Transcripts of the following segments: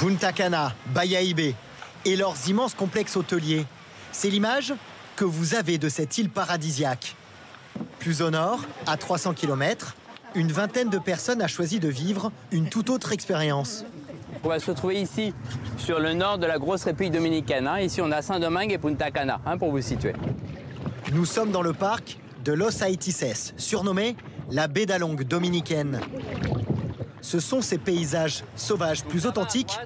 Punta Cana, Bayahibe et leurs immenses complexes hôteliers. C'est l'image que vous avez de cette île paradisiaque. Plus au nord, à 300 km, une vingtaine de personnes a choisi de vivre une toute autre expérience. On va se retrouver ici, sur le nord de la grosse République dominicaine. Ici, on a Saint-Domingue et Punta Cana, pour vous situer. Nous sommes dans le parc de Los Haitises, surnommé la baie d'Along dominicaine. Ce sont ces paysages sauvages plus authentiques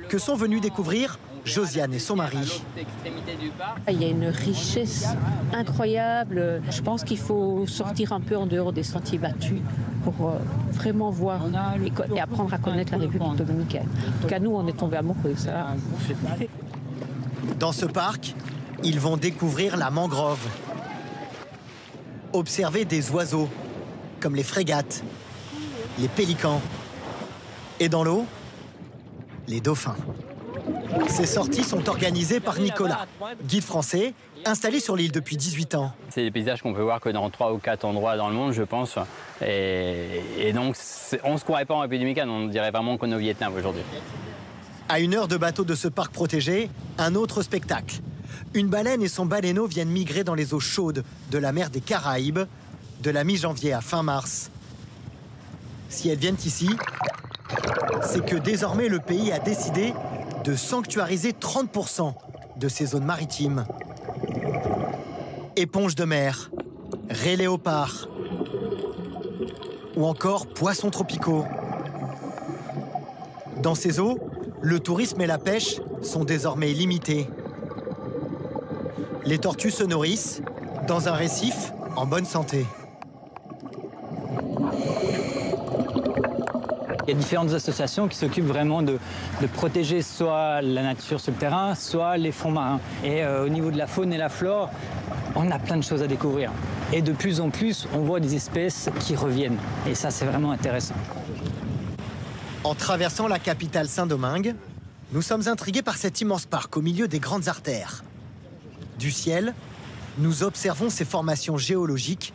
que sont venus découvrir Josiane et son mari. Il y a une richesse incroyable. Je pense qu'il faut sortir un peu en dehors des sentiers battus pour vraiment voir et apprendre à connaître la République dominicaine. En tout cas, nous, on est tombés amoureux. Ça. Dans ce parc, ils vont découvrir la mangrove. Observer des oiseaux, comme les frégates, les pélicans. Et dans l'eau, les dauphins. Ces sorties sont organisées par Nicolas, guide français, installé sur l'île depuis 18 ans. C'est des paysages qu'on peut voir que dans 3 ou 4 endroits dans le monde, je pense. Et donc, on ne se croirait pas en République dominicaine, on dirait vraiment qu'on est au Vietnam aujourd'hui. À 1 heure de bateau de ce parc protégé, un autre spectacle. Une baleine et son baleineau viennent migrer dans les eaux chaudes de la mer des Caraïbes, de la mi-janvier à fin mars. Si elles viennent ici, c'est que désormais le pays a décidé de sanctuariser 30% de ces zones maritimes. Éponges de mer, raies léopards ou encore poissons tropicaux. Dans ces eaux, le tourisme et la pêche sont désormais limités. Les tortues se nourrissent dans un récif en bonne santé. Il y a différentes associations qui s'occupent vraiment de protéger soit la nature sur le terrain, soit les fonds marins. Et au niveau de la faune et la flore, on a plein de choses à découvrir. Et de plus en plus, on voit des espèces qui reviennent. Et ça, c'est vraiment intéressant. En traversant la capitale Saint-Domingue, nous sommes intrigués par cet immense parc au milieu des grandes artères. Du ciel, nous observons ces formations géologiques.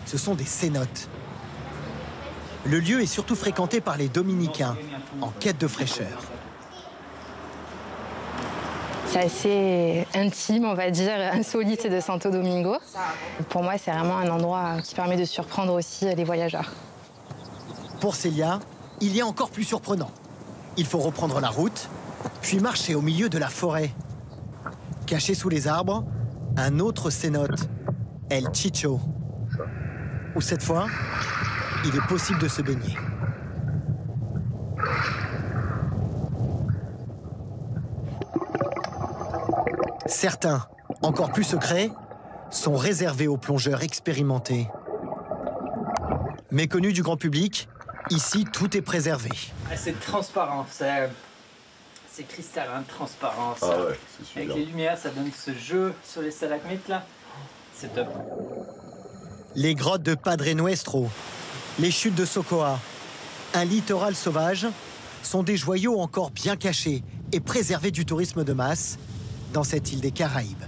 Ce sont des cénotes. Le lieu est surtout fréquenté par les Dominicains, en quête de fraîcheur. C'est assez intime, on va dire, insolite de Santo Domingo. Pour moi, c'est vraiment un endroit qui permet de surprendre aussi les voyageurs. Pour Célia, il y a encore plus surprenant. Il faut reprendre la route, puis marcher au milieu de la forêt. Caché sous les arbres, un autre cénote, El Chicho, où cette fois, il est possible de se baigner. Certains, encore plus secrets, sont réservés aux plongeurs expérimentés. Méconnus du grand public, ici tout est préservé. C'est transparent, c'est cristallin, transparent. Ah ouais, c'est super. Avec les lumières, ça donne ce jeu sur les stalagmites là. C'est top. Les grottes de Padre Nuestro, les chutes de Socoa, un littoral sauvage sont des joyaux encore bien cachés et préservés du tourisme de masse dans cette île des Caraïbes.